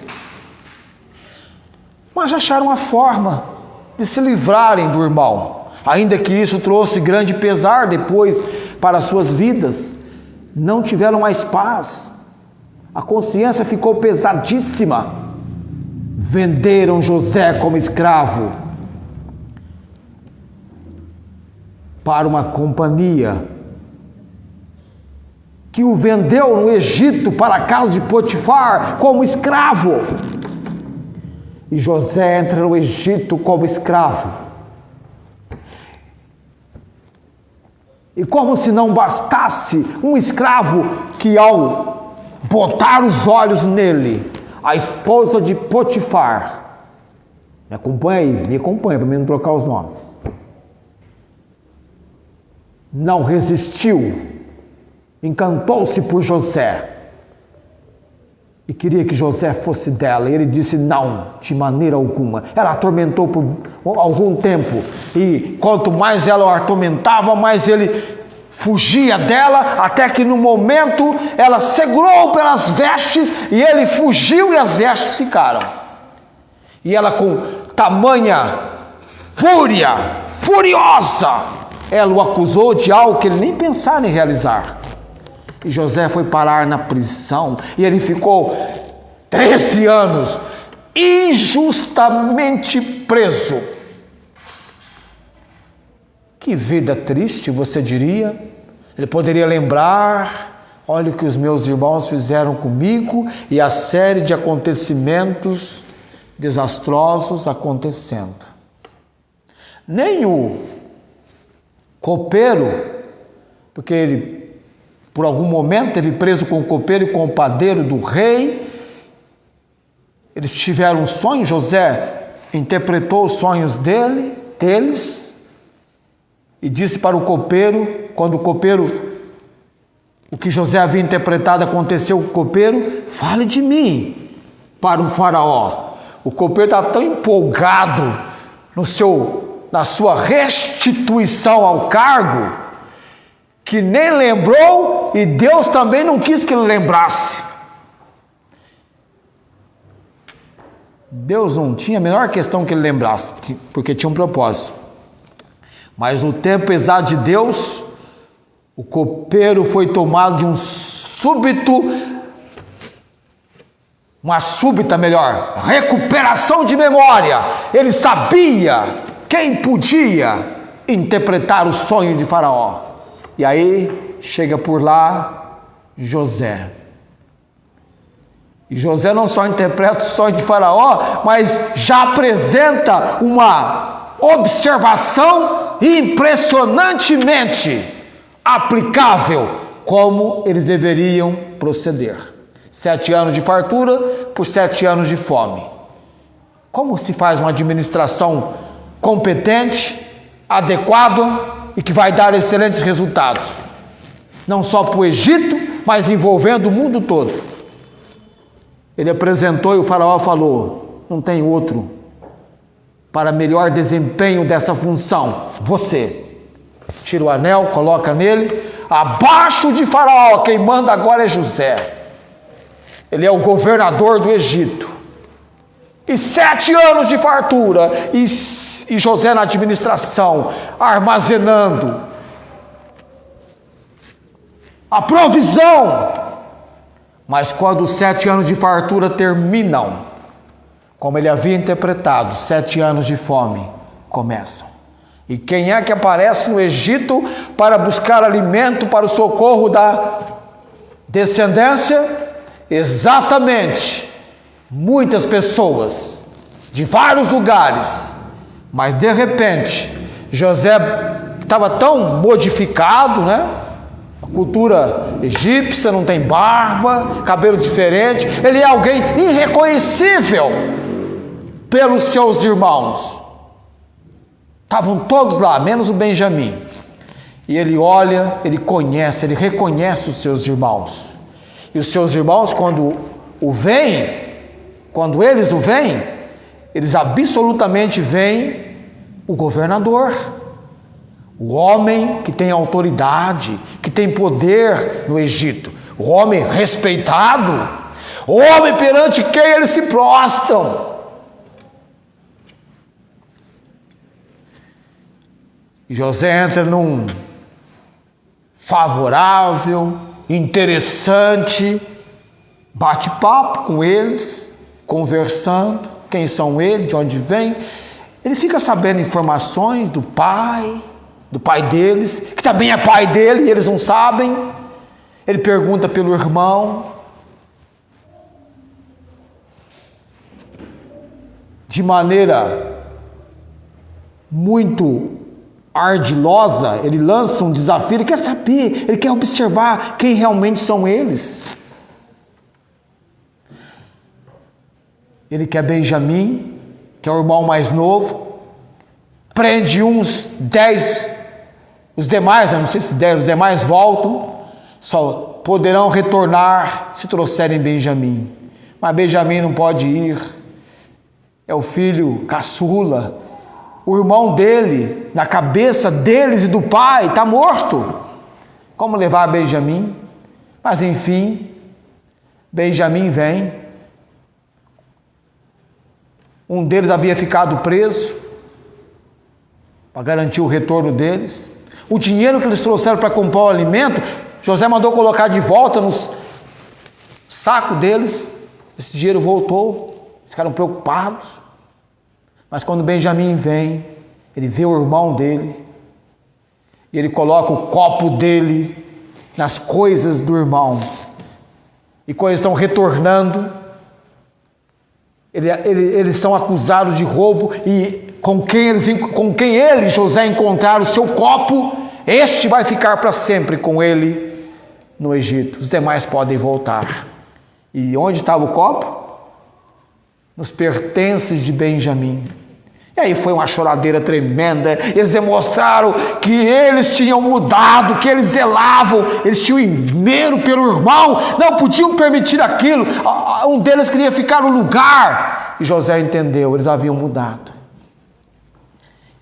mas acharam a forma de se livrarem do irmão, ainda que isso trouxe grande pesar depois para as suas vidas. Não tiveram mais paz, a consciência ficou pesadíssima. Venderam José como escravo para uma companhia que o vendeu no Egito para a casa de Potifar como escravo. E José entra no Egito como escravo. E como se não bastasse, um escravo que, ao botar os olhos nele, a esposa de Potifar, me acompanha para mim não trocar os nomes, não resistiu, encantou-se por José e queria que José fosse dela. E ele disse não, de maneira alguma. Ela atormentou por algum tempo, e quanto mais ela o atormentava, mais ele fugia dela, até que no momento ela segurou pelas vestes e ele fugiu e as vestes ficaram. E ela, com tamanha fúria, furiosa, ela o acusou de algo que ele nem pensava em realizar. E José foi parar na prisão, e ele ficou 13 anos injustamente preso. Que vida triste, você diria? Ele poderia lembrar: olha o que os meus irmãos fizeram comigo, e a série de acontecimentos desastrosos acontecendo. Nem o copeiro, porque ele por algum momento teve preso com o copeiro e com o padeiro do rei, eles tiveram um sonho. José interpretou os sonhos deles e disse para o copeiro, quando o copeiro, o que José havia interpretado aconteceu com o copeiro: fale de mim para o faraó. O copeiro está tão empolgado na sua restituição ao cargo, que nem lembrou, e Deus também não quis que ele lembrasse. Deus não tinha a menor questão que ele lembrasse, porque tinha um propósito. Mas no tempo exato de Deus, o copeiro foi tomado de uma súbita recuperação de memória. Ele sabia quem podia interpretar o sonho de Faraó. E aí chega por lá José. E José não só interpreta o sonho de Faraó, mas já apresenta uma observação impressionantemente aplicável, como eles deveriam proceder. 7 anos de fartura por 7 anos de fome. Como se faz uma administração competente, adequada e que vai dar excelentes resultados, não só para o Egito, mas envolvendo o mundo todo. Ele apresentou e o faraó falou: não tem outro para melhor desempenho dessa função, você. Tira o anel, coloca nele. Abaixo de Faraó, quem manda agora é José. Ele é o governador do Egito. E 7 anos de fartura, e José na administração, armazenando a provisão. Mas quando os 7 anos de fartura terminam, como ele havia interpretado, 7 anos de fome começam. E quem é que aparece no Egito para buscar alimento para o socorro da descendência? Exatamente, muitas pessoas de vários lugares, Mas de repente, José estava tão modificado, né? A cultura egípcia, não tem barba, cabelo diferente, ele é alguém irreconhecível pelos seus irmãos. Estavam todos lá, menos o Benjamim. E ele olha, ele conhece, ele reconhece os seus irmãos. E os seus irmãos, quando eles o veem, eles absolutamente veem o governador, o homem que tem autoridade, que tem poder no Egito, o homem respeitado, o homem perante quem eles se prostram. E José entra num favorável, interessante bate-papo com eles, conversando, quem são eles, de onde vêm. Ele fica sabendo informações do pai deles, que também é pai dele e eles não sabem. Ele pergunta pelo irmão. De maneira muito ardilosa, ele lança um desafio, ele quer saber, ele quer observar quem realmente são eles. Ele quer Benjamim, que é o irmão mais novo, prende uns 10, os demais, não sei se 10, os demais voltam, só poderão retornar se trouxerem Benjamim. Mas Benjamim não pode ir, é o filho caçula, o irmão dele, na cabeça deles e do pai, está morto. Como levar Benjamim? Mas enfim, Benjamim vem. Um deles havia ficado preso, para garantir o retorno deles. O dinheiro que eles trouxeram para comprar o alimento, José mandou colocar de volta no saco deles. Esse dinheiro voltou, eles ficaram preocupados. Mas quando Benjamim vem, ele vê o irmão dele, e ele coloca o copo dele nas coisas do irmão. E quando eles estão retornando, eles são acusados de roubo, e com quem ele, José, encontrar o seu copo, este vai ficar para sempre com ele no Egito. Os demais podem voltar. E onde estava o copo? Nos pertences de Benjamim. E aí foi uma choradeira tremenda. Eles demonstraram que eles tinham mudado, que eles zelavam, eles tinham esmero pelo irmão, não podiam permitir aquilo. Um deles queria ficar no lugar, e José entendeu, eles haviam mudado.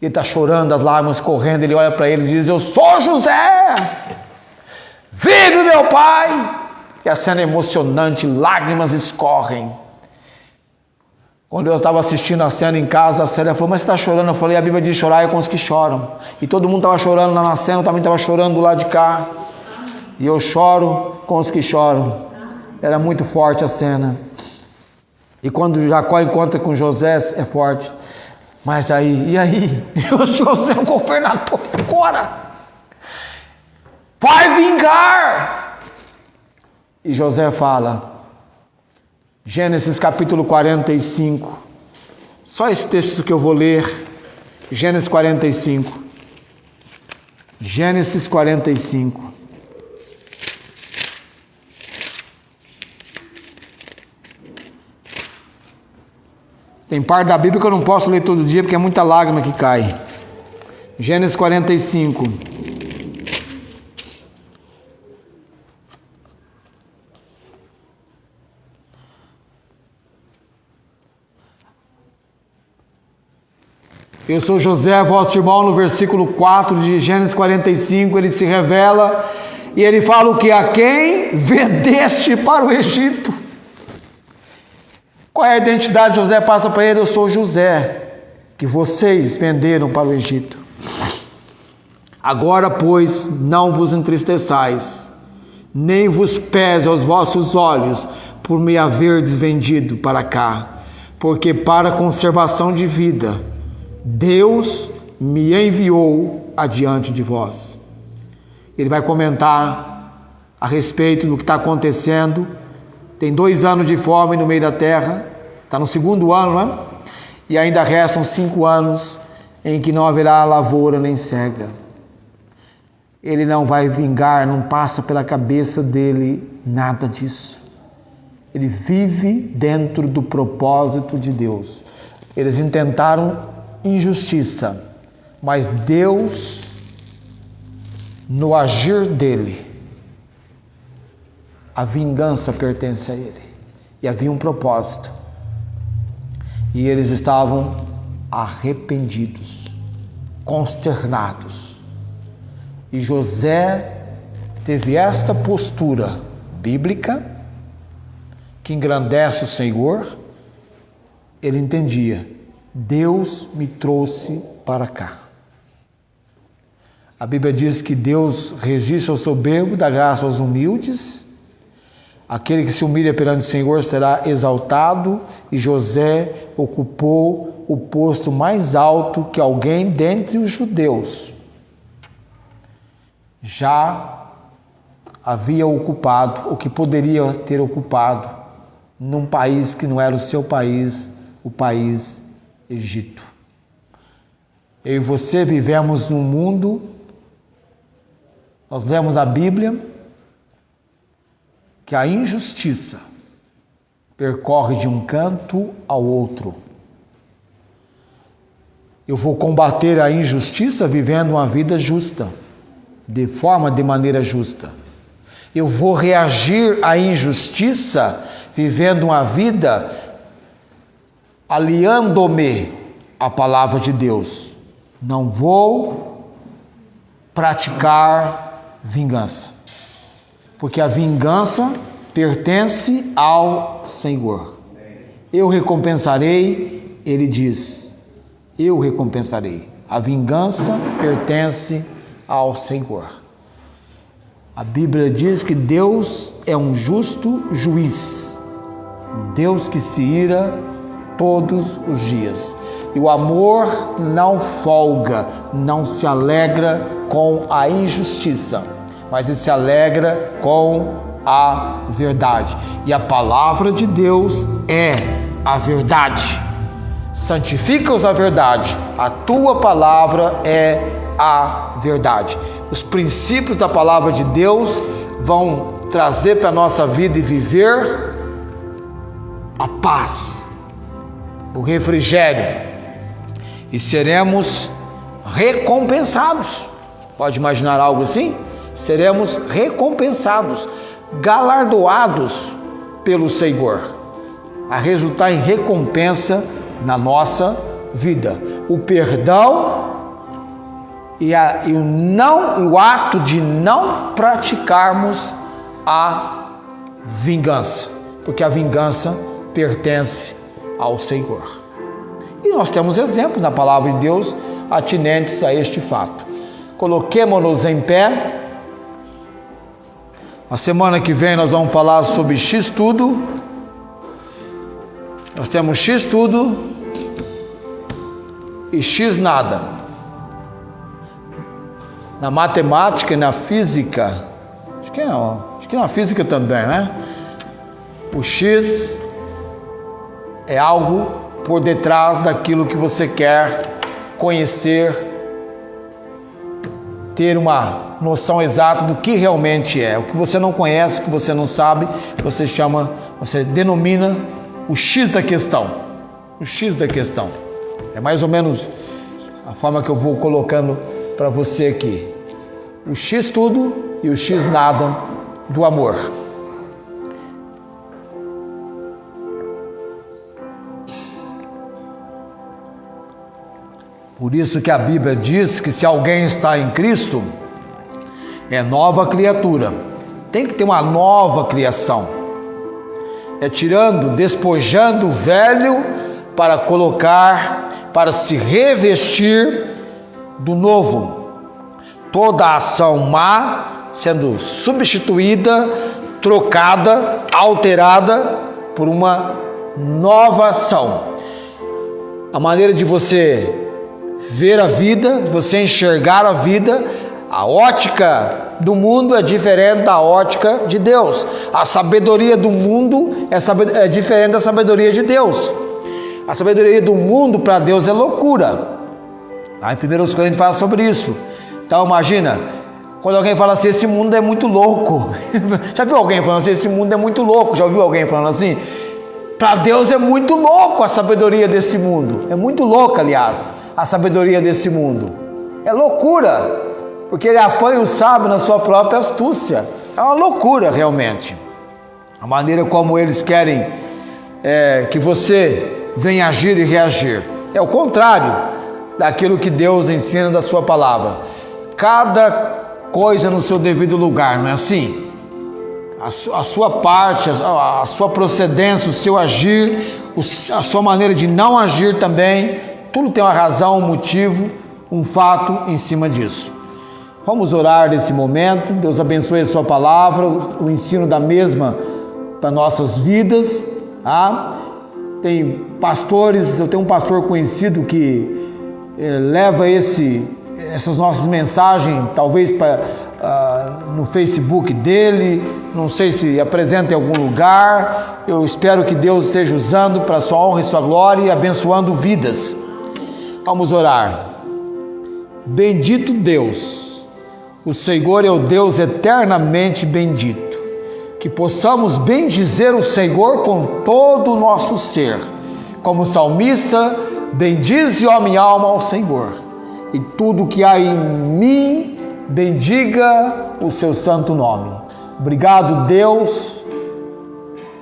Ele está chorando, as lágrimas correndo, ele olha para ele e diz: eu sou José, vive meu pai. E a cena é emocionante, lágrimas escorrem. Quando eu estava assistindo a cena em casa, a Célia falou: mas você está chorando? Eu falei: a Bíblia diz chorar é com os que choram. E todo mundo estava chorando lá na cena, eu também estava chorando do lado de cá. E eu choro com os que choram. Era muito forte a cena. E quando Jacó encontra com José, é forte. Mas aí, e aí? O José é o governador agora. Vai vingar! E José fala, Gênesis capítulo 45, só esse texto que eu vou ler, Gênesis 45. Gênesis 45. Tem parte da Bíblia que eu não posso ler todo dia porque é muita lágrima que cai. Gênesis 45. Eu sou José, vosso irmão, no versículo 4 de Gênesis 45, ele se revela e ele fala o que? A quem vendeste para o Egito? Qual é a identidade de José? Passa para ele: eu sou José, que vocês venderam para o Egito. Agora, pois, não vos entristeçais, nem vos pese aos vossos olhos por me haverdes vendido para cá, porque para a conservação de vida Deus me enviou adiante de vós. Ele vai comentar a respeito do que está acontecendo. Tem 2 anos de fome no meio da terra, está no 2º ano, né? E ainda restam 5 anos em que não haverá lavoura nem cega. Ele não vai vingar, não passa pela cabeça dele nada disso. Ele vive dentro do propósito de Deus. Eles intentaram injustiça, mas Deus, no agir dele, a vingança pertence a ele. E havia um propósito. E eles estavam arrependidos, consternados. E José teve esta postura bíblica, que engrandece o Senhor. Ele entendia: Deus me trouxe para cá. A Bíblia diz que Deus resiste ao soberbo, dá graça aos humildes. Aquele que se humilha perante o Senhor será exaltado. E José ocupou o posto mais alto que alguém dentre os judeus já havia ocupado, o que poderia ter ocupado, num país que não era o seu país, o país Egito. Eu e você vivemos num mundo, nós lemos a Bíblia, que a injustiça percorre de um canto ao outro. Eu vou combater a injustiça vivendo uma vida justa, de maneira justa. Eu vou reagir à injustiça vivendo uma vida aliando-me à palavra de Deus. Não vou praticar vingança, porque a vingança pertence ao Senhor. Eu recompensarei, ele diz, eu recompensarei. A vingança pertence ao Senhor. A Bíblia diz que Deus é um justo juiz, Deus que se ira todos os dias. E o amor não folga, não se alegra com a injustiça, mas ele se alegra com a verdade. E a palavra de Deus é a verdade. Santifica-os a verdade. A tua palavra é a verdade. Os princípios da palavra de Deus vão trazer para a nossa vida e viver a paz, o refrigério, e seremos recompensados. Pode imaginar algo assim? Seremos recompensados, galardoados pelo Senhor, a resultar em recompensa na nossa vida. O perdão e o ato de não praticarmos a vingança, porque a vingança pertence ao Senhor. E nós temos exemplos na palavra de Deus atinentes a este fato. Coloquemo-nos em pé. A semana que vem nós vamos falar sobre X-Tudo. Nós temos X-Tudo e X-Nada. Na matemática e na física, acho que na física também, né? O X é algo por detrás daquilo que você quer conhecer, ter uma noção exata do que realmente é. O que você não conhece, o que você não sabe, você denomina o X da questão. O X da questão. É mais ou menos a forma que eu vou colocando para você aqui. O X tudo e o X nada do amor. Por isso que a Bíblia diz que se alguém está em Cristo, é nova criatura. Tem que ter uma nova criação. É despojando o velho para colocar, para se revestir do novo. Toda a ação má sendo substituída, trocada, alterada por uma nova ação. A maneira de você ver a vida, de você enxergar a vida, a ótica do mundo é diferente da ótica de Deus. A sabedoria do mundo é diferente da sabedoria de Deus. A sabedoria do mundo para Deus é loucura. Aí em 1 Coríntios fala sobre isso. Então imagina, quando alguém fala assim, esse mundo é muito louco. Já viu alguém falando assim, esse mundo é muito louco? Já ouviu alguém falando assim? Para Deus é muito louco a sabedoria desse mundo. É muito louca, aliás, a sabedoria desse mundo. É loucura, porque ele apanha o sábio na sua própria astúcia. É uma loucura realmente. A maneira como eles querem que você venha agir e reagir. É o contrário daquilo que Deus ensina da sua palavra. Cada coisa no seu devido lugar, não é assim? A sua parte, a sua procedência, o seu agir, a sua maneira de não agir também, tudo tem uma razão, um motivo, um fato em cima disso. Vamos orar nesse momento. Deus abençoe a sua palavra, o ensino da mesma para nossas vidas. Tem pastores, eu tenho um pastor conhecido que leva essas nossas mensagens, talvez no Facebook dele, não sei se apresenta em algum lugar. Eu espero que Deus esteja usando para a sua honra e sua glória e abençoando vidas. Vamos orar. Bendito Deus, o Senhor é o Deus eternamente bendito. Que possamos bendizer o Senhor com todo o nosso ser. Como salmista, bendize, ó minha alma, ao Senhor. E tudo que há em mim, bendiga o seu santo nome. Obrigado, Deus,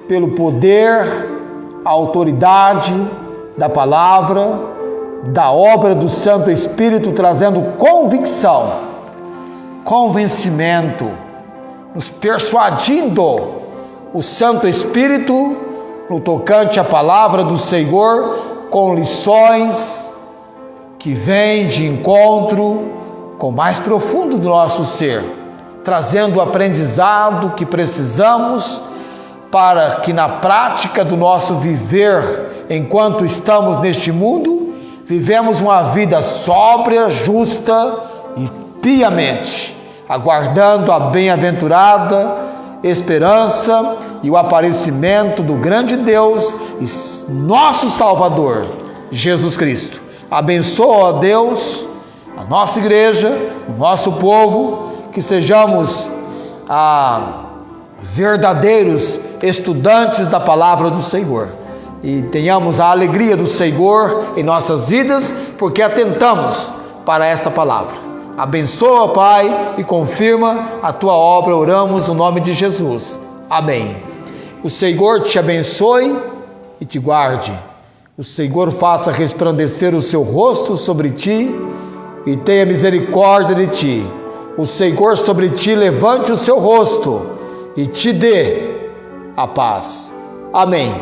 pelo poder, a autoridade da palavra, da obra do Santo Espírito, trazendo convicção, convencimento, nos persuadindo o Santo Espírito no tocante à palavra do Senhor, com lições que vêm de encontro com o mais profundo do nosso ser, trazendo o aprendizado que precisamos para que na prática do nosso viver, enquanto estamos neste mundo, vivemos uma vida sóbria, justa e piamente, aguardando a bem-aventurada esperança e o aparecimento do grande Deus e nosso Salvador, Jesus Cristo. Abençoa, ó Deus, a nossa igreja, o nosso povo, que sejamos verdadeiros estudantes da palavra do Senhor e tenhamos a alegria do Senhor em nossas vidas, porque atentamos para esta palavra. Abençoa, Pai, e confirma a Tua obra, oramos no nome de Jesus. Amém. O Senhor te abençoe e te guarde. O Senhor faça resplandecer o seu rosto sobre ti e tenha misericórdia de ti. O Senhor sobre ti levante o seu rosto e te dê a paz. Amém.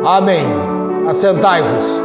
Amém. Assentai-vos.